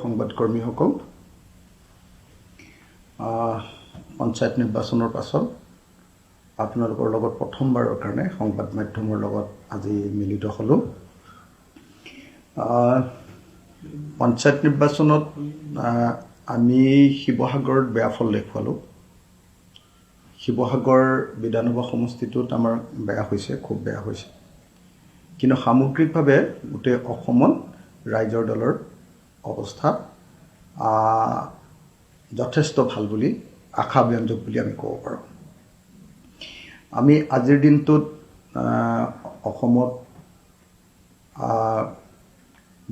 সংবাদকৰ্মীসকল, পঞ্চায়ত নিৰ্বাচনৰ পাছত আপোনালোকৰ লগত প্ৰথমবাৰৰ কাৰণে সংবাদ মাধ্যমৰ লগত আজি মিলিত হ'লোঁ। পঞ্চায়ত নিৰ্বাচনত আমি শিৱসাগৰত বেয়া ফল দেখুৱালোঁ। শিৱসাগৰ বিধানসভা সমষ্টিটোত আমাৰ বেয়া হৈছে, খুব বেয়া হৈছে। কিন্তু সামগ্ৰিকভাৱে গোটেই অসমত ৰাইজৰ দলৰ অৱস্থা যথেষ্ট ভাল বুলি, আশাব্যঞ্জক বুলি আমি ক'ব পাৰোঁ। আমি আজিৰ দিনটোত অসমত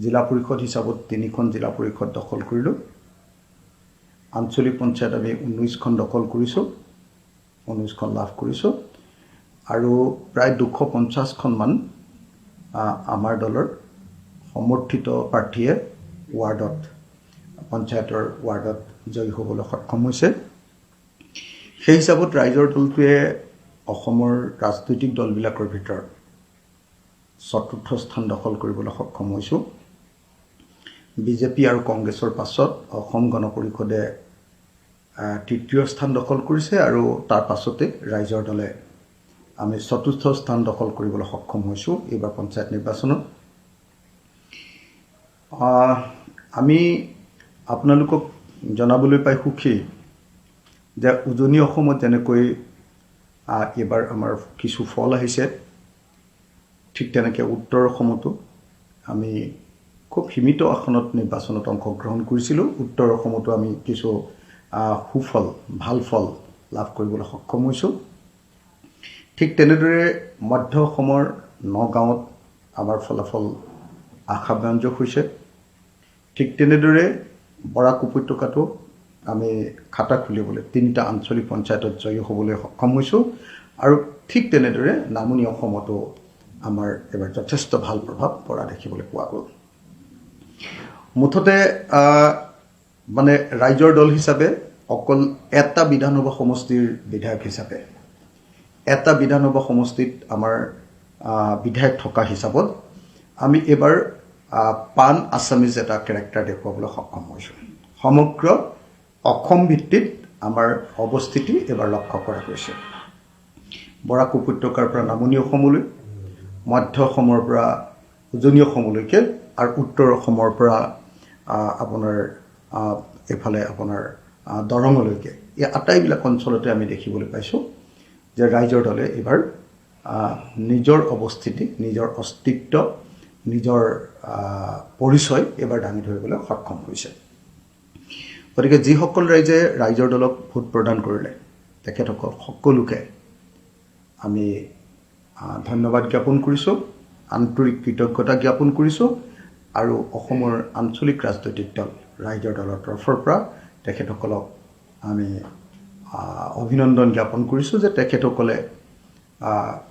জিলা পৰিষদ হিচাপত 3খন জিলা পৰিষদ দখল কৰিলোঁ। আঞ্চলিক পঞ্চায়ত আমি 19খন দখল কৰিছোঁ, 19খন লাভ কৰিছোঁ। আৰু প্ৰায় 250খনমান আমাৰ দলৰ সমৰ্থিত প্ৰাৰ্থীয়ে ৱাৰ্ডত, পঞ্চায়তৰ ৱাৰ্ডত জয়ী হ'বলৈ সক্ষম হৈছে। সেই হিচাপত ৰাইজৰ দলটোৱে অসমৰ ৰাজনৈতিক দলবিলাকৰ ভিতৰত 4ৰ্থ স্থান দখল কৰিবলৈ সক্ষম হৈছোঁ। বিজেপি আৰু কংগ্ৰেছৰ পাছত অসম গণ পৰিষদে 3য় স্থান দখল কৰিছে আৰু তাৰ পাছতে ৰাইজৰ দলে আমি 4ৰ্থ স্থান দখল কৰিবলৈ সক্ষম হৈছোঁ এইবাৰ পঞ্চায়ত নিৰ্বাচনত। আমি আপোনালোকক জনাবলৈ পাই সুখী যে উজনি অসমত যেনেকৈ এইবাৰ আমাৰ কিছু ফল আহিছে, ঠিক তেনেকৈ উত্তৰ অসমতো আমি খুব সীমিত আসনত নিৰ্বাচনত অংশগ্ৰহণ কৰিছিলোঁ। উত্তৰ অসমতো আমি কিছু সুফল, ভাল ফল লাভ কৰিবলৈ সক্ষম হৈছোঁ। ঠিক তেনেদৰে মধ্য অসমৰ নগাঁৱত আমাৰ ফলাফল আশাব্যঞ্জক হৈছে। ঠিক তেনেদৰে বৰাক উপত্যকাতো আমি খাতা খুলিবলৈ 3টা আঞ্চলিক পঞ্চায়তত জয়ী হ'বলৈ সক্ষম হৈছোঁ। আৰু ঠিক তেনেদৰে নামনি অসমতো আমাৰ এবাৰ যথেষ্ট ভাল প্ৰভাৱ পৰা দেখিবলৈ পোৱা গ'ল। মুঠতে মানে ৰাইজৰ দল হিচাপে অকল এটা বিধানসভা সমষ্টিৰ বিধায়ক হিচাপে, এটা বিধানসভা সমষ্টিত আমাৰ বিধায়ক থকা হিচাপত আমি এইবাৰ পান আছামিজ এটা কেৰেক্টাৰ দেখুৱাবলৈ সক্ষম হৈছোঁ। সমগ্ৰ অসম ভিত্তিত আমাৰ অৱস্থিতি এইবাৰ লক্ষ্য কৰা গৈছে। বৰাক উপত্যকাৰ পৰা নামনি অসমলৈ, মধ্য অসমৰ পৰা উজনি অসমলৈকে আৰু উত্তৰ অসমৰ পৰা আপোনাৰ এইফালে আপোনাৰ দৰঙলৈকে, এই আটাইবিলাক অঞ্চলতে আমি দেখিবলৈ পাইছোঁ যে ৰাইজৰ দলে এইবাৰ নিজৰ অৱস্থিতি, নিজৰ অস্তিত্ব, নিজৰ পৰিচয় এইবাৰ দাঙি ধৰিবলৈ সক্ষম হৈছে। গতিকে যিসকল ৰাইজে ৰাইজৰ দলক ভোট প্ৰদান কৰিলে তেখেতসকল সকলোকে আমি ধন্যবাদ জ্ঞাপন কৰিছোঁ, আন্তৰিক কৃতজ্ঞতা জ্ঞাপন কৰিছোঁ। আৰু অসমৰ আঞ্চলিক ৰাজনৈতিক দল ৰাইজৰ দলৰ তৰফৰ পৰা তেখেতসকলক আমি অভিনন্দন জ্ঞাপন কৰিছোঁ যে তেখেতসকলে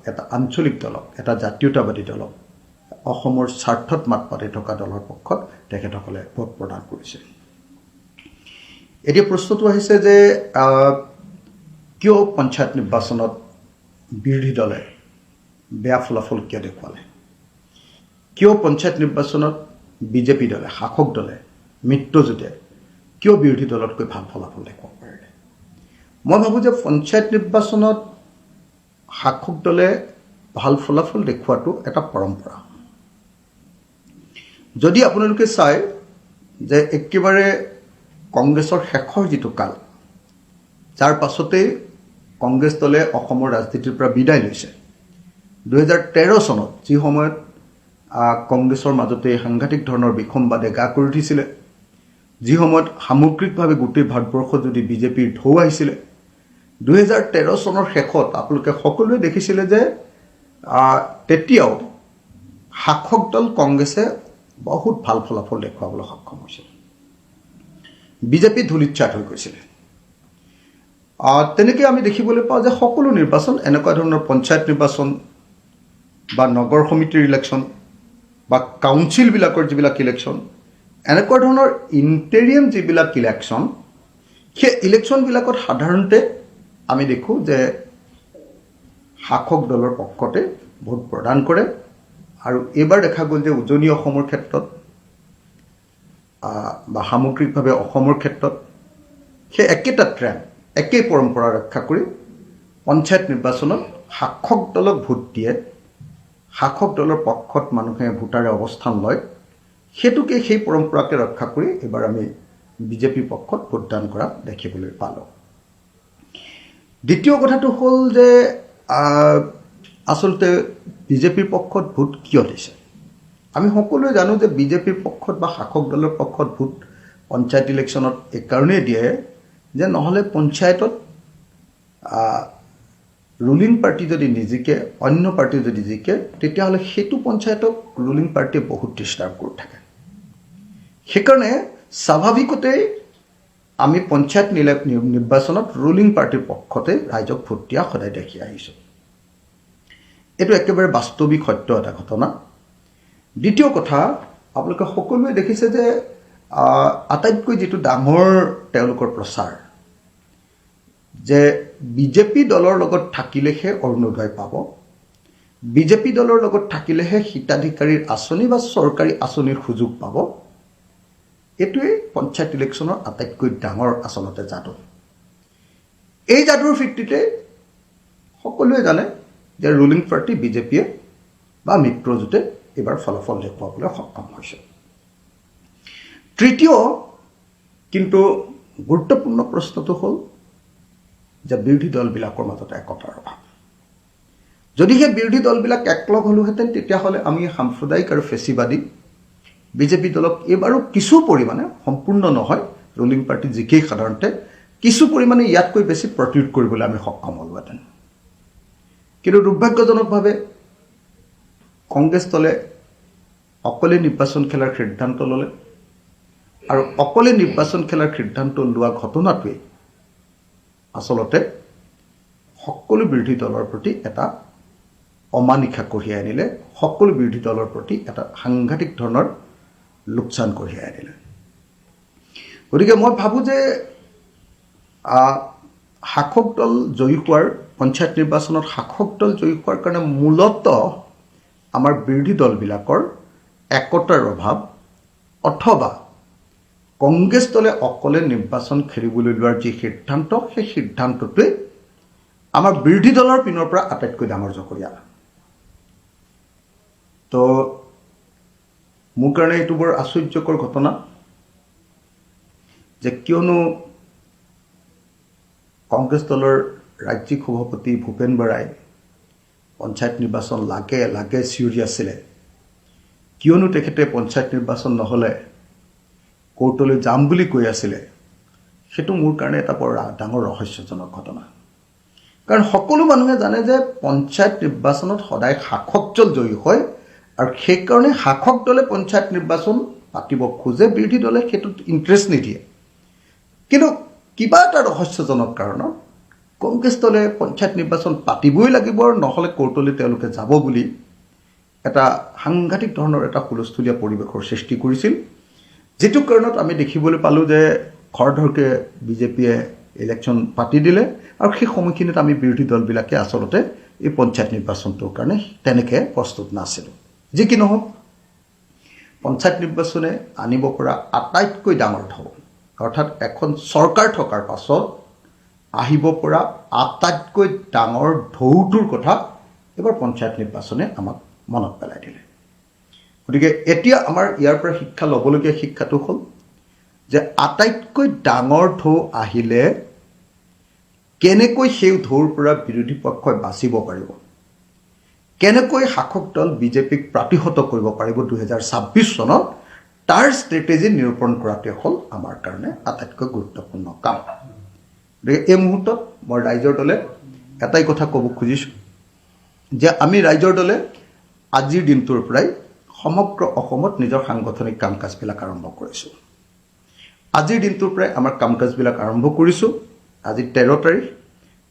এটা আঞ্চলিক দলক, এটা জাতীয়তাবাদী দলক, অসমৰ স্বাৰ্থত মাত পাতি থকা দলৰ পক্ষত তেখেতসকলে ভোট প্ৰদান কৰিছে। এতিয়া প্ৰশ্নটো আহিছে যে কিয় পঞ্চায়ত নিৰ্বাচনত বিৰোধী দলে বেয়া ফলাফল কিয় দেখুৱালে? কিয় পঞ্চায়ত নিৰ্বাচনত বিজেপি দলে, শাসক দলে, মিত্ৰজোঁটে কিয় বিৰোধী দলতকৈ ভাল ফলাফল দেখুৱাব পাৰিলে? মই ভাবোঁ যে পঞ্চায়ত নিৰ্বাচনত শাসক দলে ভাল ফলাফল দেখুওৱাটো এটা পৰম্পৰা। যদি আপোনালোকে চায় যে একেবাৰে কংগ্ৰেছৰ শেষৰ যিটো কাল, যাৰ পাছতেই কংগ্ৰেছ দলে অসমৰ ৰাজনীতিৰ পৰা বিদায় লৈছে, 2013 চনত যি সময়ত কংগ্ৰেছৰ মাজতে সাংঘাতিক ধৰণৰ বিসম্বাদে গা কৰি উঠিছিলে, যি সময়ত সামগ্ৰিকভাৱে গোটেই ভাৰতবৰ্ষত যদি বিজেপিৰ ঢৌ আহিছিলে, 2013 চনৰ শেষত আপোনালোকে সকলোৱে দেখিছিলে যে তেতিয়াও শাসক দল কংগ্ৰেছে বহুত ভাল ফলাফল দেখুৱাবলৈ সক্ষম হৈছিল। বিজেপি ধূলিচ্ছাত হৈ গৈছিলে। তেনেকৈ আমি দেখিবলৈ পাওঁ যে সকলো নিৰ্বাচন, এনেকুৱা ধৰণৰ পঞ্চায়ত নিৰ্বাচন বা নগৰ সমিতিৰ ইলেকশ্যন বা কাউন্সিলবিলাকৰ যিবিলাক ইলেকশ্যন, এনেকুৱা ধৰণৰ ইণ্টেৰিয়াম যিবিলাক ইলেকশ্যন, সেই ইলেকশ্যনবিলাকত সাধাৰণতে আমি দেখোঁ যে শাসক দলৰ পক্ষতে ভোট প্ৰদান কৰে। আৰু এইবাৰ দেখা গ'ল যে উজনি অসমৰ ক্ষেত্ৰত বা সামগ্ৰিকভাৱে অসমৰ ক্ষেত্ৰত সেই একেটা ট্ৰেণ্ড একেই পৰম্পৰা ৰক্ষা কৰি পঞ্চায়ত নিৰ্বাচনত শাসক দলক ভোট দিয়ে, শাসক দলৰ পক্ষত মানুহে ভোটাৰে অৱস্থান লয়, সেইটোকে সেই পৰম্পৰাকে ৰক্ষা কৰি এইবাৰ আমি বিজেপিৰ পক্ষত ভোটদান কৰা দেখিবলৈ পালোঁ। দ্বিতীয় কথাটো হ'ল যে আচলতে বিজেপিৰ পক্ষত ভোট কিয় দিছে? আমি সকলোৱে জানো যে বিজেপিৰ পক্ষত বা শাসক দলৰ পক্ষত ভোট পঞ্চায়ত ইলেকশ্যনত এইকাৰণেই দিয়ে যে নহ'লে পঞ্চায়তত ৰুলিং পাৰ্টি যদি নিজিকে, অন্য পাৰ্টি যদি জিকে, তেতিয়াহ'লে সেইটো পঞ্চায়তক ৰুলিং পাৰ্টিয়ে বহুত ডিষ্টাৰ্ব কৰি থাকে। সেইকাৰণে স্বাভাৱিকতেই আমি পঞ্চায়ত নিৰ্বাচনত ৰুলিং পাৰ্টিৰ পক্ষতে ৰাইজক ভোট দিয়া সদায় দেখি আহিছোঁ। এইটো একেবাৰে বাস্তৱিক সত্য এটা ঘটনা। দ্বিতীয় কথা, আপোনালোকে সকলোৱে দেখিছে যে আটাইতকৈ যিটো ডাঙৰ তেওঁলোকৰ প্ৰচাৰ যে বিজেপি দলৰ লগত থাকিলেহে অৰুণোদয় পাব, বিজেপি দলৰ লগত থাকিলেহে হিতাধিকাৰীৰ আঁচনি বা চৰকাৰী আঁচনিৰ সুযোগ পাব, এইটোৱেই পঞ্চায়ত ইলেকশ্যনৰ আটাইতকৈ ডাঙৰ আচলতে যাদু। এই যাদুৰ ভিত্তিতে সকলোৱে জানে যে ৰুলিং পাৰ্টি বিজেপিয়ে বা মিত্ৰজোঁটে এইবাৰ ফলাফল দেখুৱাবলৈ সক্ষম হৈছে। তৃতীয় কিন্তু গুৰুত্বপূৰ্ণ প্ৰশ্নটো হ'ল যে বিৰোধী দলবিলাকৰ মাজত একতাৰ অভাৱ। যদিহে বিৰোধী দলবিলাক একলগ হ'লোহেঁতেন তেতিয়াহ'লে আমি সাম্প্ৰদায়িক আৰু ফেচিবাদী বিজেপি দলক এইবাৰো কিছু পৰিমাণে, সম্পূৰ্ণ নহয়, ৰুলিং পাৰ্টি জিকেই সাধাৰণতে, কিছু পৰিমাণে ইয়াতকৈ বেছি প্ৰতিৰোধ কৰিবলৈ আমি সক্ষম হ'লোহেঁতেন। কিন্তু দুৰ্ভাগ্যজনকভাৱে কংগ্ৰেছ দলে অকলে নিৰ্বাচন খেলাৰ সিদ্ধান্ত ল'লে আৰু অকলে নিৰ্বাচন খেলাৰ সিদ্ধান্ত লোৱা ঘটনাটোৱে আচলতে সকলো বিৰোধী দলৰ প্ৰতি এটা অমানিশা কঢ়িয়াই আনিলে, সকলো বিৰোধী দলৰ প্ৰতি এটা সাংঘাতিক ধৰণৰ লোকচান কঢ়িয়াই আনিলে। গতিকে মই ভাবোঁ যে শাসক দল জয়ী হোৱাৰ, পঞ্চায়ত নিৰ্বাচনত শাসক দল জয়ী হোৱাৰ কাৰণে মূলতঃ আমাৰ বিৰোধী দলবিলাকৰ একতাৰ অভাৱ, অথবা কংগ্ৰেছ দলে অকলে নিৰ্বাচন খেলিবলৈ লোৱাৰ যি সিদ্ধান্ত, সেই সিদ্ধান্তটোৱে আমাৰ বিৰোধী দলৰ পিনৰ পৰা আটাইতকৈ ডাঙৰ জকৰীয়া। তো মোৰ কাৰণে এইটো বৰ আশ্চৰ্যকৰ ঘটনা যে কিয়নো কংগ্ৰেছ দলৰ ৰাজ্যিক সভাপতি ভূপেন বৰাই পঞ্চায়ত নিৰ্বাচন লাগে লাগে চিঞৰি আছিলে, কিয়নো তেখেতে পঞ্চায়ত নিৰ্বাচন নহ'লে কোৰ্টলৈ যাম বুলি কৈ আছিলে, সেইটো মোৰ কাৰণে এটা বৰ ডাঙৰ ৰহস্যজনক ঘটনা। কাৰণ সকলো মানুহে জানে যে পঞ্চায়ত নিৰ্বাচনত সদায় শাসক দল জয়ী হয় আৰু সেইকাৰণে শাসক দলে পঞ্চায়ত নিৰ্বাচন পাতিব খোজে, বিৰোধী দলে সেইটোত ইণ্টাৰেষ্ট নিদিয়ে। কিন্তু কিবা এটা ৰহস্যজনক কাৰণত কংগ্ৰেছ দলে পঞ্চায়ত নিৰ্বাচন পাতিবই লাগিব আৰু নহ'লে কোৰ্টলৈ তেওঁলোকে যাব বুলি এটা সাংঘাতিক ধৰণৰ এটা হুলস্থুলীয়া পৰিৱেশৰ সৃষ্টি কৰিছিল, যিটো কাৰণত আমি দেখিবলৈ পালোঁ যে খৰধৰকৈ বিজেপিয়ে ইলেকশ্যন পাতি দিলে আৰু সেই সময়খিনিত আমি বিৰোধী দলবিলাকে আচলতে এই পঞ্চায়ত নিৰ্বাচনটোৰ কাৰণে তেনেকৈ প্ৰস্তুত নাছিলোঁ। যি কি নহওক, পঞ্চায়ত নিৰ্বাচনে আনিব পৰা আটাইতকৈ ডাঙৰ ঢৌ, অৰ্থাৎ এখন চৰকাৰ থকাৰ পাছত আহিব পৰা আটাইতকৈ ডাঙৰ ঢৌটোৰ কথা এবাৰ পঞ্চায়ত নিৰ্বাচনে আমাক মনত পেলাই দিলে। গতিকে এতিয়া আমাৰ ইয়াৰ পৰা শিক্ষা ল'বলগীয়া শিক্ষাটো হ'ল যে আটাইতকৈ ডাঙৰ ঢৌ আহিলে কেনেকৈ সেই ঢৌৰ পৰা বিৰোধী পক্ষই বাচিব পাৰিব, কেনেকৈ শাসক দল বিজেপিক প্ৰতিহত কৰিব পাৰিব 2026 চনত, তাৰ ষ্ট্ৰেটেজি নিৰূপণ কৰাটোৱে হ'ল আমাৰ কাৰণে আটাইতকৈ গুৰুত্বপূৰ্ণ কাম। গতিকে এই মুহূৰ্তত মই ৰাইজৰ দলে এটাই কথা ক'ব খুজিছোঁ যে আমি ৰাইজৰ দলে আজিৰ দিনটোৰ পৰাই সমগ্ৰ অসমত নিজৰ সাংগঠনিক কাম কাজবিলাক আৰম্ভ কৰিছোঁ। আজিৰ দিনটোৰ পৰাই আমাৰ কাম কাজবিলাক আৰম্ভ কৰিছোঁ। আজি 13 তাৰিখ,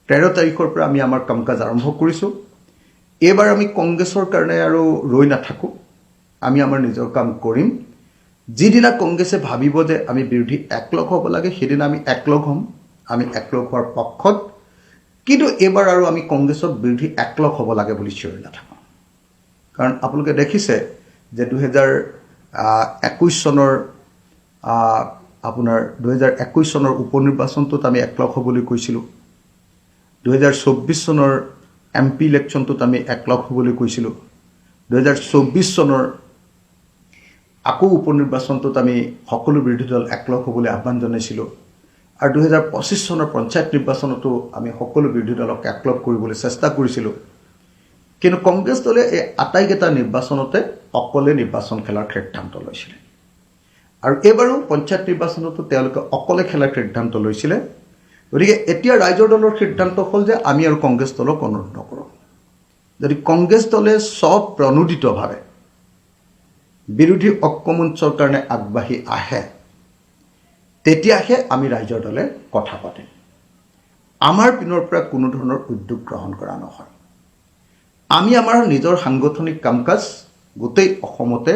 13 তাৰিখৰ পৰা আমি আমাৰ কাম কাজ আৰম্ভ কৰিছোঁ। এইবাৰ আমি কংগ্ৰেছৰ কাৰণে আৰু ৰৈ নাথাকোঁ, আমি আমাৰ নিজৰ কাম কৰিম। যিদিনা কংগ্ৰেছে ভাবিব যে আমি বিৰোধী একলগ হ'ব লাগে, সেইদিনা আমি একলগ হ'ম, আমি একলগ হোৱাৰ পক্ষত। কিন্তু এইবাৰ আৰু আমি কংগ্ৰেছক বিৰোধী একলগ হ'ব লাগে বুলি চিঞৰি নাথাকোঁ। কাৰণ আপোনালোকে দেখিছে যে 2021 চনৰ আপোনাৰ 2021 চনৰ উপনিৰ্বাচনটোত আমি একলগ হ'বলৈ কৈছিলোঁ 2024 চনৰ MP ইলেকশ্যনটোত আমি একলগ হ'বলৈ কৈছিলোঁ 2024 চনৰ আকৌ উপনিৰ্বাচনটোত আমি সকলো বিৰোধী দল একলগ হ'বলৈ আহ্বান জনাইছিলোঁ আৰু 2025 চনৰ পঞ্চায়ত নিৰ্বাচনতো আমি সকলো বিৰোধী দলক একলগ কৰিবলৈ চেষ্টা কৰিছিলোঁ কিন্তু কংগ্ৰেছ দলে এই আটাইকেইটা নিৰ্বাচনতে অকলে নিৰ্বাচন খেলাৰ সিদ্ধান্ত লৈছিলে আৰু এইবাৰো পঞ্চায়ত নিৰ্বাচনতো তেওঁলোকে অকলে খেলাৰ সিদ্ধান্ত লৈছিলে গতিকে এতিয়া ৰাইজৰ দলৰ সিদ্ধান্ত হ'ল যে আমি আৰু কংগ্ৰেছ দলক অনুৰোধ নকৰোঁ যদি কংগ্ৰেছ দলে স্বপ্ৰণোদিতভাৱে বিৰোধী ঐক্যমঞ্চৰ কাৰণে আগবাঢ়ি আহে তেতিয়াহে আমি ৰাইজৰ দলে কথা পাতিম আমাৰ পিনৰ পৰা কোনো ধৰণৰ উদ্যোগ গ্ৰহণ কৰা নহয় আমি আমাৰ নিজৰ সাংগঠনিক কাম-কাজ গোটেই অসমতে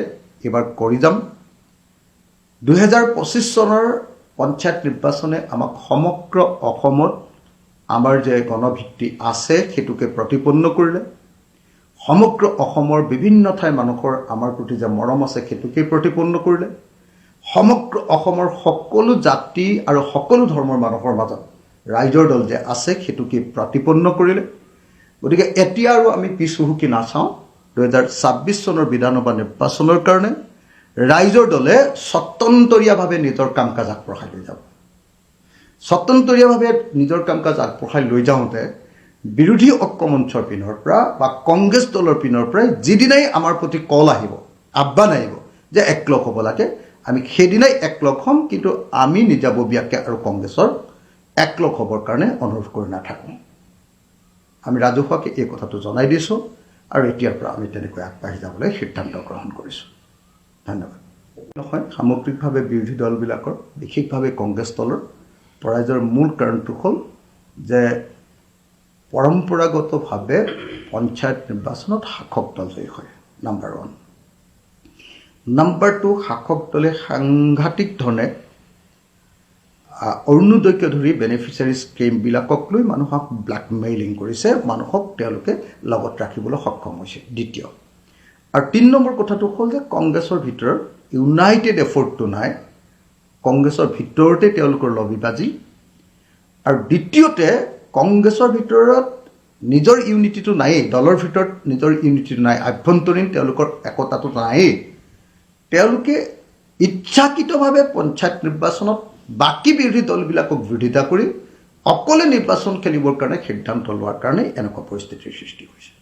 এবাৰ কৰি যাম 2025 চনৰ পঞ্চায়ত নিৰ্বাচনে আমাক সমগ্ৰ অসমত আমাৰ যে গণভিত্তি আছে সেইটোকে প্ৰতিপন্ন কৰিলে সমগ্ৰ অসমৰ বিভিন্ন ঠাইৰ মানুহৰ আমাৰ প্ৰতি যে মৰম আছে সেইটোকে প্ৰতিপন্ন কৰিলে সমগ্ৰ অসমৰ সকলো জাতি আৰু সকলো ধৰ্মৰ মানুহৰ মাজত ৰাইজৰ দল যে আছে সেইটোকে প্ৰতিপন্ন কৰিলে গতিকে এতিয়া আৰু আমি পিছহুকি নাচাওঁ 2026 চনৰ বিধানসভা নিৰ্বাচনৰ কাৰণে ৰাইজৰ দলে স্বতন্ত্ৰীয়ভাৱে নিজৰ কাম-কাজ আগবঢ়াই লৈ যাব স্বতন্ত্ৰীয়ভাৱে নিজৰ কাম-কাজ আগবঢ়াই লৈ যাওঁতে বিৰোধী ঐক্যমঞ্চৰ পিনৰ পৰা বা কংগ্ৰেছ দলৰ পিনৰ পৰা যিদিনাই আমাৰ প্ৰতি কল আহিব আহ্বান আহিব যে একলগ হ'ব লাগে আমি সেইদিনাই একলগ হ'ম কিন্তু আমি নিজাববীয়াকৈ আৰু কংগ্ৰেছৰ একলগ হ'বৰ কাৰণে অনুৰোধ কৰি নাথাকোঁ আমি ৰাজহুৱাকৈ এই কথাটো জনাই দিছোঁ আৰু এতিয়াৰ পৰা আমি তেনেকৈ আগবাঢ়ি যাবলৈ সিদ্ধান্ত গ্ৰহণ কৰিছোঁ ধন্যবাদ নহয় সামগ্ৰিকভাৱে বিৰোধী দলবিলাকৰ বিশেষভাৱে কংগ্ৰেছ দলৰ পৰাজয়ৰ মূল কাৰণটো হ'ল যে পৰম্পৰাগতভাৱে পঞ্চায়ত নিৰ্বাচনত শাসক দল জয়ী হয় নাম্বাৰ 1 নাম্বাৰ 2 শাসক দলে সাংঘাতিক ধৰণে অৰুণোদয়কে ধৰি বেনিফিচিয়াৰী স্কিমবিলাকক লৈ মানুহক ব্লেকমেইলিং কৰিছে মানুহক তেওঁলোকে লগত ৰাখিবলৈ সক্ষম হৈছে দ্বিতীয় আৰু 3 নম্বৰ কথাটো হ'ল যে কংগ্ৰেছৰ ভিতৰত ইউনাইটেড এফৰ্টটো নাই কংগ্ৰেছৰ ভিতৰতে তেওঁলোকৰ লবিবাজি আৰু দ্বিতীয়তে কংগ্ৰেছৰ ভিতৰত নিজৰ ইউনিটিটো নাই দলৰ ভিতৰত নিজৰ ইউনিটিটো নাই আভ্যন্তৰীণ তেওঁলোকৰ একতাটো নাই তেওঁলোকে ইচ্ছাকৃতভাৱে পঞ্চায়ত নিৰ্বাচনত বাকী বিৰোধী দলবিলাকক বিৰোধিতা কৰি অকলে নিৰ্বাচন খেলিবৰ কাৰণে সিদ্ধান্ত লোৱাৰ কাৰণে এনেকুৱা পৰিস্থিতিৰ সৃষ্টি হৈছে